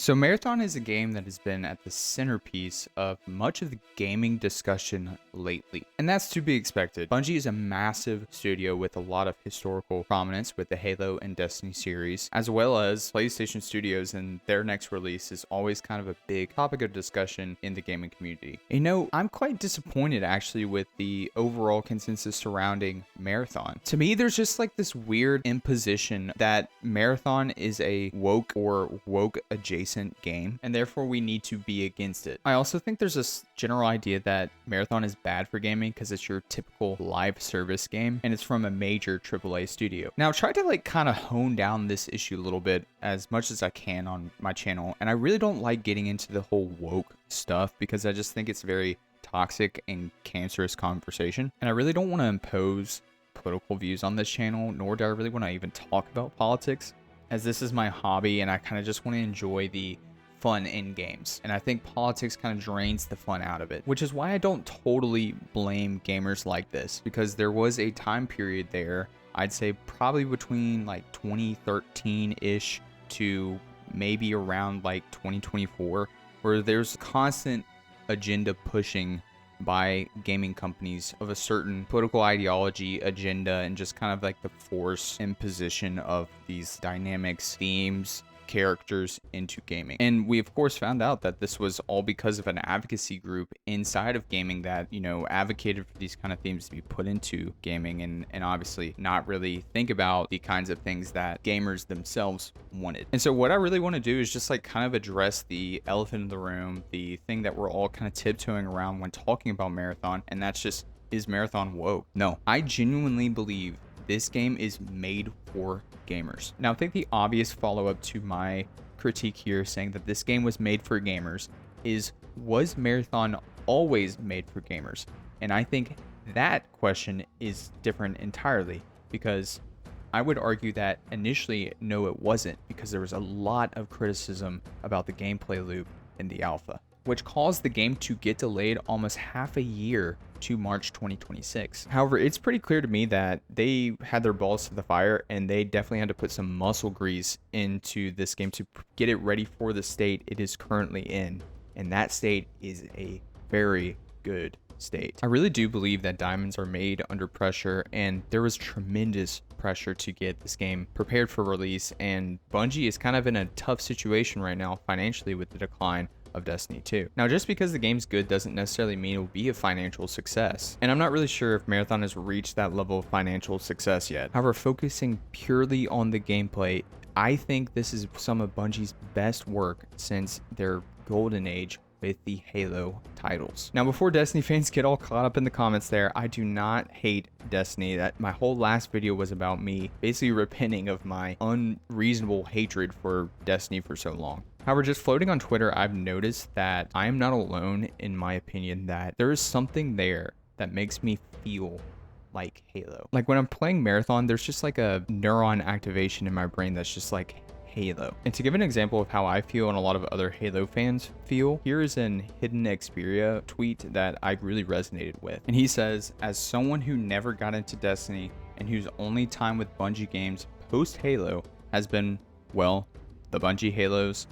So Marathon is a game that has been at the centerpiece of much of the gaming discussion lately, and that's to be expected. Bungie is a massive studio with a lot of historical prominence with the Halo and Destiny series, as well as PlayStation Studios, and their next release is always kind of a big topic of discussion in the gaming community. I'm quite disappointed actually with the overall consensus surrounding Marathon. To me, there's just like this weird imposition that Marathon is a woke or woke adjacent game, and therefore we need to be against it. I also think there's this general idea that Marathon is bad for gaming because it's your typical live service game and it's from a major AAA studio. Now, I tried to kind of hone down this issue a little bit as much as I can on my channel, and I really don't like getting into the whole woke stuff because I just think it's very toxic and cancerous conversation, and I really don't want to impose political views on this channel, nor do I really want to even talk about politics, as this is my hobby and I kind of just want to enjoy the fun in games. And I think politics kind of drains the fun out of it, which is why I don't totally blame gamers like this, because there was a time period there, I'd say probably between like 2013-ish to maybe around like 2024, where there's constant agenda pushing by gaming companies of a certain political ideology, agenda, and just kind of like the force imposition of these dynamics, themes, characters into gaming. And we of course found out that this was all because of an advocacy group inside of gaming that, advocated for these kind of themes to be put into gaming, and obviously not really think about the kinds of things that gamers themselves wanted. And so what I really want to do is just kind of address the elephant in the room, the thing that we're all kind of tiptoeing around when talking about Marathon, and that's just, is Marathon woke? No, I genuinely believe this game is made for gamers. Now, I think the obvious follow-up to my critique here saying that this game was made for gamers is, was Marathon always made for gamers? And I think that question is different entirely, because I would argue that initially, no, it wasn't, because there was a lot of criticism about the gameplay loop in the alpha, which caused the game to get delayed almost half a year to March 2026. However, it's pretty clear to me that they had their balls to the fire, and they definitely had to put some muscle grease into this game to get it ready for the state it is currently in. And that state is a very good state. I really do believe that diamonds are made under pressure, and there was tremendous pressure to get this game prepared for release, and Bungie is kind of in a tough situation right now financially with the decline of Destiny 2. Now, just because the game's good doesn't necessarily mean it will be a financial success, and I'm not really sure if Marathon has reached that level of financial success yet. However, focusing purely on the gameplay, I think this is some of Bungie's best work since their golden age with the Halo titles. Now, before Destiny fans get all caught up in the comments there, I do not hate Destiny. That my whole last video was about me basically repenting of my unreasonable hatred for Destiny for so long. However, just floating on Twitter, I've noticed that I am not alone in my opinion that there is something there that makes me feel like Halo. Like when I'm playing Marathon, there's just like a neuron activation in my brain that's just like Halo. And to give an example of how I feel and a lot of other Halo fans feel, here is an Hidden Xperia tweet that I really resonated with. And he says, as someone who never got into Destiny and whose only time with Bungie games post Halo has been, well, the Bungie Halos,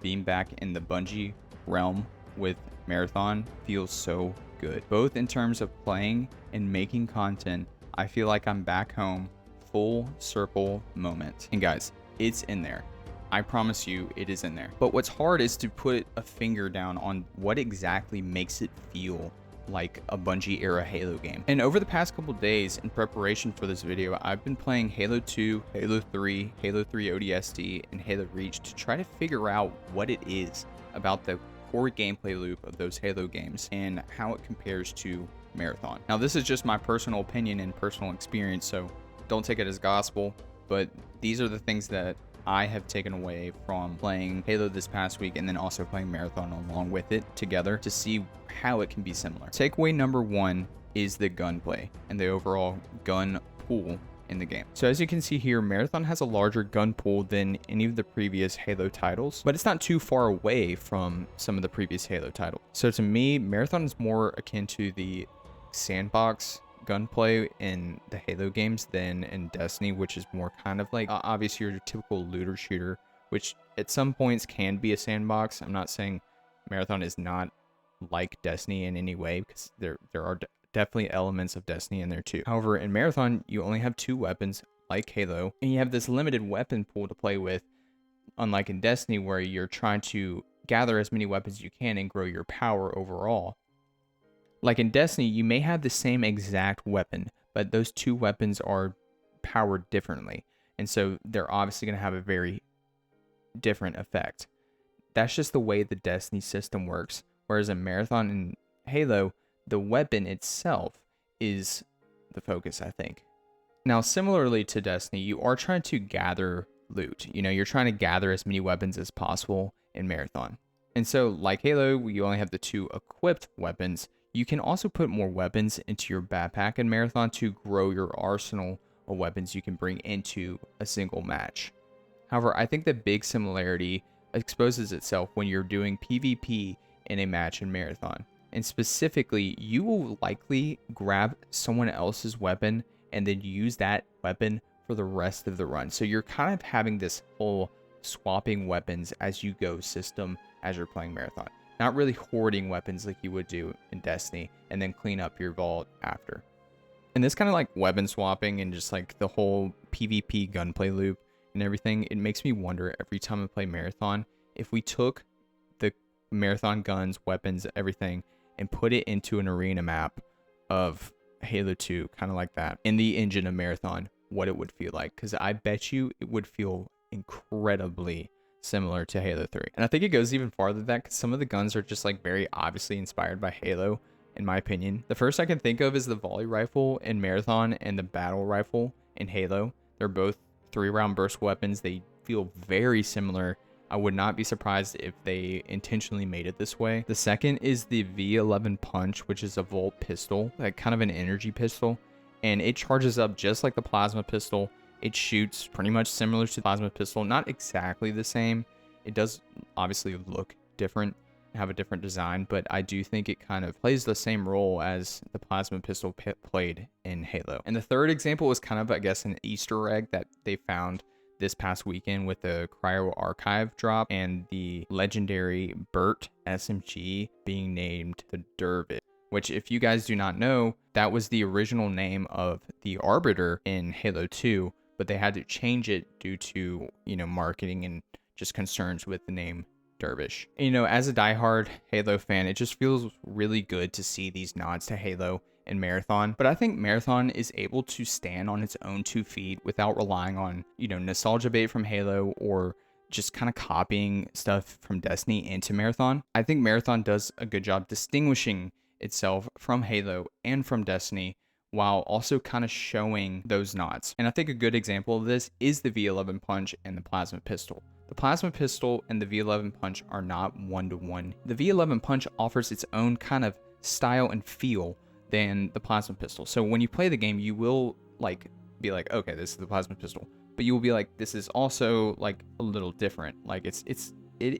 being back in the Bungie realm with Marathon feels so good. Both in terms of playing and making content, I feel like I'm back home, full circle moment. And guys, it's in there. I promise you it is in there. But what's hard is to put a finger down on what exactly makes it feel like a Bungie era Halo game. And over the past couple days in preparation for this video, I've been playing Halo 2, Halo 3, Halo 3 ODST, and Halo Reach to try to figure out what it is about the core gameplay loop of those Halo games and how it compares to Marathon. Now, this is just my personal opinion and personal experience, so don't take it as gospel, but these are the things that I have taken away from playing Halo this past week and then also playing Marathon along with it together to see how it can be similar. Takeaway number one is the gunplay and the overall gun pool in the game. So as you can see here, Marathon has a larger gun pool than any of the previous Halo titles, but it's not too far away from some of the previous Halo titles. So to me, Marathon is more akin to the sandbox gunplay in the Halo games than in Destiny, which is more kind of like obviously your typical looter shooter, which at some points can be a sandbox. I'm not saying Marathon is not like Destiny in any way, because there are definitely elements of Destiny in there too. However, in Marathon, you only have 2 weapons like Halo, and you have this limited weapon pool to play with, unlike in Destiny where you're trying to gather as many weapons as you can and grow your power overall. Like in Destiny, you may have the same exact weapon, but those 2 weapons are powered differently, and so they're obviously going to have a very different effect. That's just the way the Destiny system works. Whereas in Marathon and Halo, the weapon itself is the focus, I think. Now, similarly to Destiny, you are trying to gather loot. You know, you're trying to gather as many weapons as possible in Marathon. And so, like Halo, you only have the 2 equipped weapons. You can also put more weapons into your backpack in Marathon to grow your arsenal of weapons you can bring into a single match. However, I think the big similarity exposes itself when you're doing PvP in a match in Marathon. And specifically, you will likely grab someone else's weapon and then use that weapon for the rest of the run. So you're kind of having this whole swapping weapons as you go system as you're playing Marathon. Not really hoarding weapons like you would do in Destiny and then clean up your vault after. And this kind of like weapon swapping and just like the whole PvP gunplay loop and everything, it makes me wonder every time I play Marathon, if we took the Marathon guns, weapons, everything, and put it into an arena map of Halo 2, kind of like that, in the engine of Marathon, what it would feel like. Because I bet you it would feel incredibly similar to Halo 3. And I think it goes even farther than that, because some of the guns are just like very obviously inspired by Halo, in my opinion. The first I can think of is the volley rifle in Marathon and the battle rifle in Halo. They're both 3-round burst weapons. They feel very similar. I would not be surprised if they intentionally made it this way. The second is the V11 Punch, which is a Volt pistol, like kind of an energy pistol, and it charges up just like the plasma pistol. It shoots pretty much similar to the plasma pistol, not exactly the same. It does obviously look different, have a different design, but I do think it kind of plays the same role as the plasma pistol played in Halo. And the third example is kind of, I guess, an Easter egg that they found this past weekend with the Cryo Archive drop and the legendary Burt SMG being named the Dervish, which, if you guys do not know, that was the original name of the Arbiter in Halo 2, but they had to change it due to, marketing and just concerns with the name Dervish. As a diehard Halo fan, it just feels really good to see these nods to Halo in Marathon, but I think Marathon is able to stand on its own 2 feet without relying on, nostalgia bait from Halo or just kind of copying stuff from Destiny into Marathon. I think Marathon does a good job distinguishing itself from Halo and from Destiny while also kind of showing those nods. And I think a good example of this is the V11 Punch and the Plasma Pistol. The Plasma Pistol and the V11 Punch are not one-to-one. The V11 Punch offers its own kind of style and feel than the Plasma Pistol. So when you play the game, you will be like, okay, this is the Plasma Pistol, but you will be like, this is also like a little different. Like it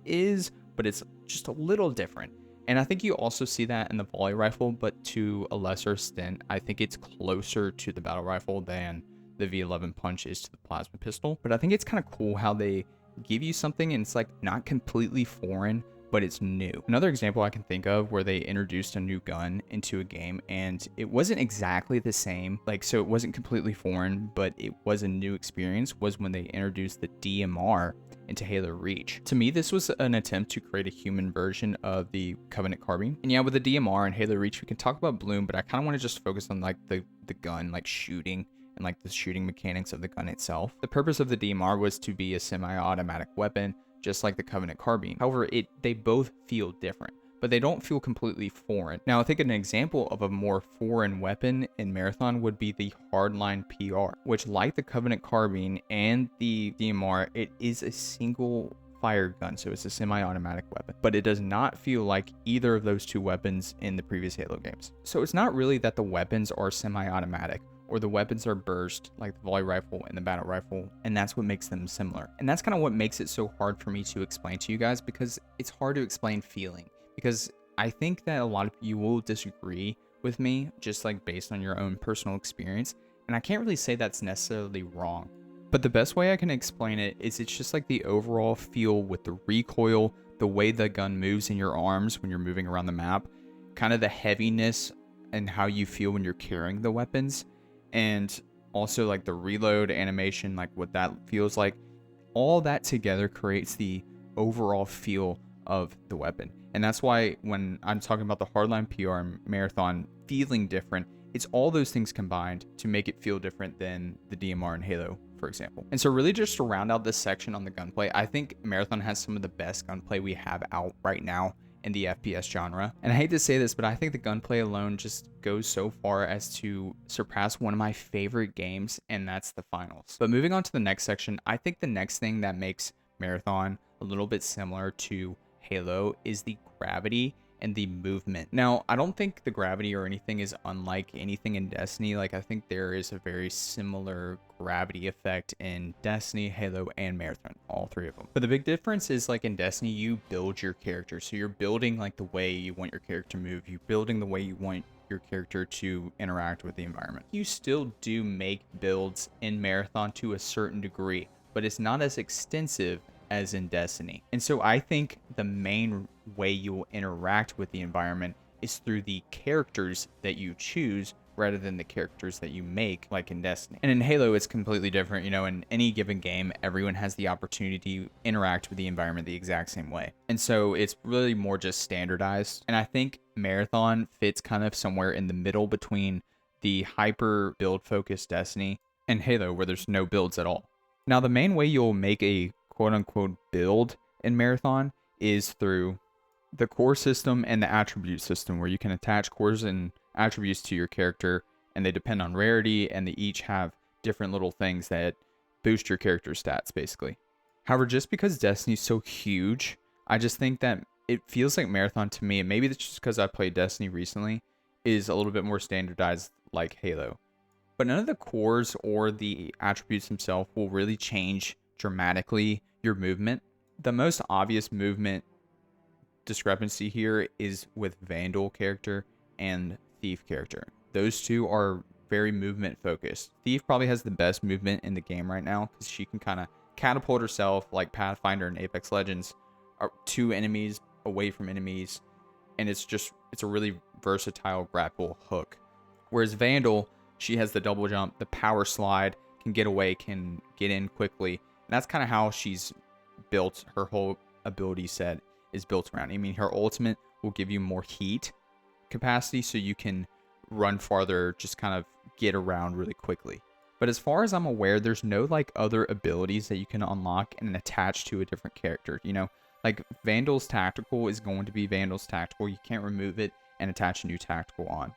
is, but it's just a little different. And I think you also see that in the volley rifle, but to a lesser extent. I think it's closer to the battle rifle than the V11 Punch is to the Plasma Pistol. But I think it's kind of cool how they give you something and it's like not completely foreign, but it's new. Another example I can think of where they introduced a new gun into a game and it wasn't exactly the same, so it wasn't completely foreign, but it was a new experience, was when they introduced the DMR into Halo Reach. To me, this was an attempt to create a human version of the Covenant Carbine. And yeah, with the DMR and Halo Reach, we can talk about Bloom, but I kind of want to just focus on the gun, shooting, and the shooting mechanics of the gun itself. The purpose of the DMR was to be a semi-automatic weapon, just like the Covenant Carbine. However, they both feel different, but they don't feel completely foreign. Now, I think an example of a more foreign weapon in Marathon would be the Hardline PR, which, like the Covenant Carbine and the DMR, it is a single fire gun, so it's a semi-automatic weapon, but it does not feel like either of those 2 weapons in the previous Halo games. So it's not really that the weapons are semi-automatic or the weapons are burst like the volley rifle and the battle rifle, and that's what makes them similar. And that's kind of what makes it so hard for me to explain to you guys, because it's hard to explain feeling, because I think that a lot of you will disagree with me just based on your own personal experience, and I can't really say that's necessarily wrong. But the best way I can explain it is it's just like the overall feel with the recoil, the way the gun moves in your arms when you're moving around the map, kind of the heaviness and how you feel when you're carrying the weapons, and also like the reload animation, like what that feels like. All that together creates the overall feel of the weapon. And that's why when I'm talking about the hardline PR and marathon feeling different, it's all those things combined to make it feel different than the DMR and Halo, for example. And so really just to round out this section on the gunplay, I think Marathon has some of the best gunplay we have out right now in the FPS genre. And I hate to say this, but I think the gunplay alone just goes so far as to surpass one of my favorite games, and that's the finals. But moving on to the next section, I think the next thing that makes Marathon a little bit similar to Halo is the gravity and the movement. Now, I don't think the gravity or anything is unlike anything in Destiny. Like, I think there is a very similar gravity effect in Destiny, Halo, and Marathon, all three of them. But the big difference is, like, in Destiny, you build your character. So you're building, like, the way you want your character to move. You're building the way you want your character to interact with the environment. You still do make builds in Marathon to a certain degree, but it's not as extensive as in Destiny. And so I think the main way you will interact with the environment is through the characters that you choose rather than the characters that you make, like in Destiny. And in Halo, it's completely different. You know, in any given game, everyone has the opportunity to interact with the environment the exact same way. And so it's really more just standardized. And I think Marathon fits kind of somewhere in the middle between the hyper build focused Destiny and Halo, where there's no builds at all. Now, the main way you'll make a quote unquote build in Marathon is through the core system and the attribute system, where you can attach cores and attributes to your character, and they depend on rarity, and they each have different little things that boost your character's stats, basically. However, just because Destiny's so huge, I just think that it feels like Marathon to me, and maybe that's just because I played Destiny recently, is a little bit more standardized like Halo. But none of the cores or the attributes themselves will really change dramatically your movement. The most obvious movement discrepancy here is with Vandal character and Thief character. Those two are very movement focused. Thief probably has the best movement in the game right now because she can kind of catapult herself like Pathfinder and Apex Legends to enemies, away from enemies, and it's a really versatile grapple hook. Whereas Vandal, she has the double jump, the power slide, can get away, can get in quickly. And that's kind of how she's built. Her whole ability set is built around. I mean, her ultimate will give you more heat capacity so you can run farther, just kind of get around really quickly. But as far as I'm aware, there's no like other abilities that you can unlock and attach to a different character. You know, like Vandal's tactical is going to be Vandal's tactical. You can't remove it and attach a new tactical on.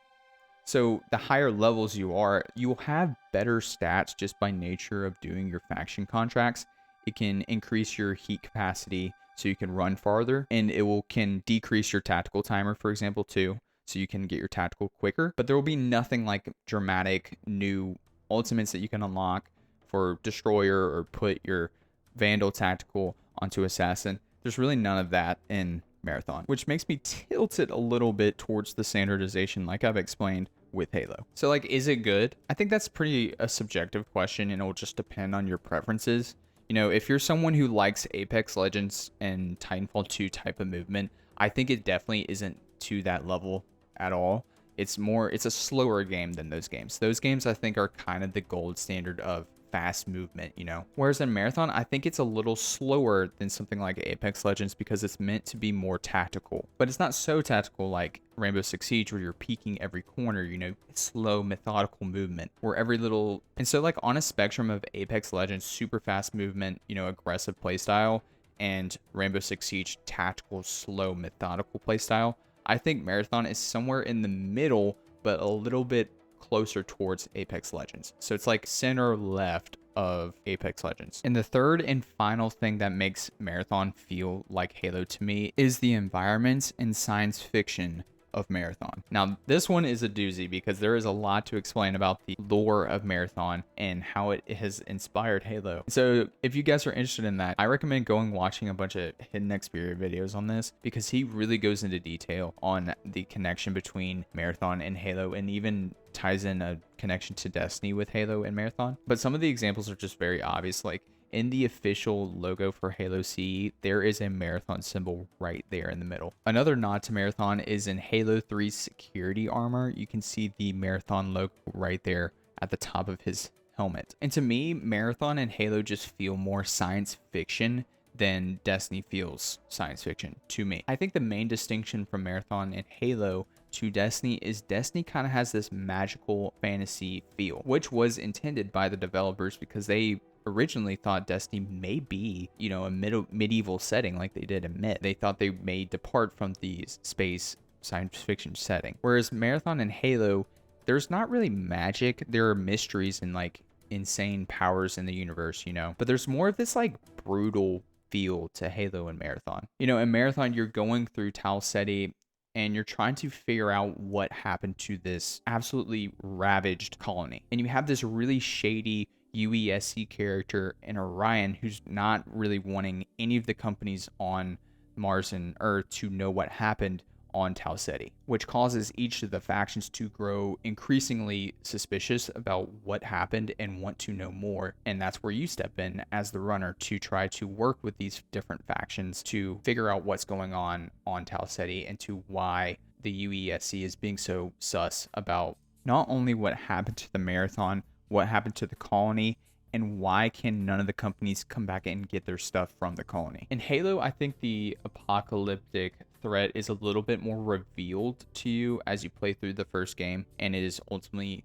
So the higher levels you are, you'll have better stats just by nature of doing your faction contracts. It can increase your heat capacity so you can run farther, and can decrease your tactical timer, for example, too, so you can get your tactical quicker. But there will be nothing like dramatic new ultimates that you can unlock for Destroyer or put your Vandal tactical onto Assassin. There's really none of that in Marathon, which makes me tilt it a little bit towards the standardization like I've explained with Halo. So like, is it good? I think that's pretty a subjective question, and it will just depend on your preferences. You know, if you're someone who likes Apex Legends and Titanfall 2 type of movement, I think it definitely isn't to that level at all. It's a slower game than those games. Those games I think are kind of the gold standard of fast movement, you know. Whereas in Marathon, I think it's a little slower than something like Apex Legends because it's meant to be more tactical. But it's not so tactical like Rainbow Six Siege where you're peeking every corner, you know. It's slow, methodical movement where every little... And so like on a spectrum of Apex Legends, super fast movement, you know, aggressive playstyle, and Rainbow Six Siege, tactical, slow, methodical playstyle, I think Marathon is somewhere in the middle, but a little bit closer towards Apex Legends. So it's like center left of Apex Legends. And the third and final thing that makes Marathon feel like Halo to me is the environments and science fiction of Marathon. Now, this one is a doozy because there is a lot to explain about the lore of Marathon and how it has inspired Halo. So if you guys are interested in that, I recommend going watching a bunch of Hidden Xperia videos on this, because he really goes into detail on the connection between Marathon and Halo, and even ties in a connection to Destiny with Halo and Marathon. But some of the examples are just very obvious. Like in the official logo for Halo CE, there is a Marathon symbol right there in the middle. Another nod to Marathon is in Halo 3's security armor. You can see the Marathon logo right there at the top of his helmet. And to me, Marathon and Halo just feel more science fiction than Destiny feels science fiction to me. I think the main distinction from Marathon and Halo to Destiny is Destiny kind of has this magical fantasy feel, which was intended by the developers because they originally thought Destiny may be, a medieval setting like they did in Myth. They thought they may depart from the space science fiction setting. Whereas Marathon and Halo, there's not really magic. There are mysteries and like insane powers in the universe, but there's more of this like brutal feel to Halo and Marathon. In Marathon, you're going through Tal Ceti and you're trying to figure out what happened to this absolutely ravaged colony. And you have this really shady UESC character in Orion who's not really wanting any of the companies on Mars and Earth to know what happened on Tal Ceti, which causes each of the factions to grow increasingly suspicious about what happened and want to know more. And that's where you step in as the runner to try to work with these different factions to figure out what's going on Tal Ceti and to why the UESC is being so sus about not only what happened to the Marathon, what happened to the colony, and why can none of the companies come back and get their stuff from the colony. In Halo, I think the apocalyptic threat is a little bit more revealed to you as you play through the first game, and it is ultimately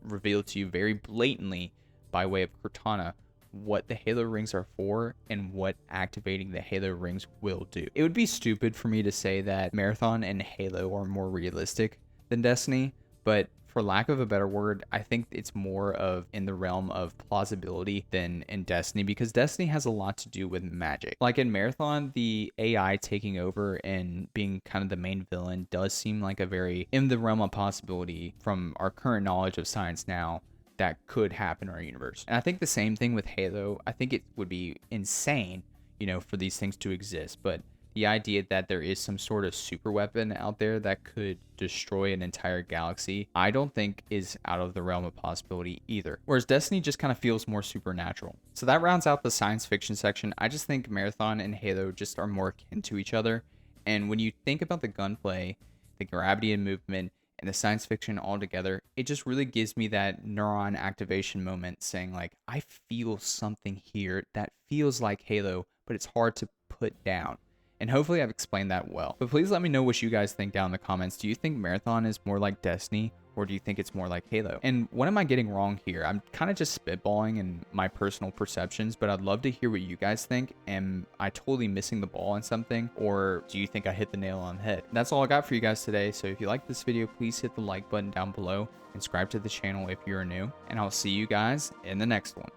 revealed to you very blatantly by way of Cortana what the Halo rings are for and what activating the Halo rings will do. It would be stupid for me to say that Marathon and Halo are more realistic than Destiny, but for lack of a better word, I think it's more of in the realm of plausibility than in Destiny, because Destiny has a lot to do with magic. Like in Marathon, the AI taking over and being kind of the main villain does seem like a very in the realm of possibility from our current knowledge of science now that could happen in our universe. And I think the same thing with Halo. I think it would be insane, for these things to exist, but the idea that there is some sort of super weapon out there that could destroy an entire galaxy, I don't think is out of the realm of possibility either. Whereas Destiny just kind of feels more supernatural. So that rounds out the science fiction section. I just think Marathon and Halo just are more akin to each other. And when you think about the gunplay, the gravity and movement, and the science fiction all together, it just really gives me that neuron activation moment saying like, I feel something here that feels like Halo, but it's hard to put down. And hopefully I've explained that well. But please let me know what you guys think down in the comments. Do you think Marathon is more like Destiny, or do you think it's more like Halo? And what am I getting wrong here? I'm kind of just spitballing in my personal perceptions, but I'd love to hear what you guys think. Am I totally missing the ball on something, or do you think I hit the nail on the head? That's all I got for you guys today. So if you like this video, please hit the like button down below and subscribe to the channel if you're new, and I'll see you guys in the next one.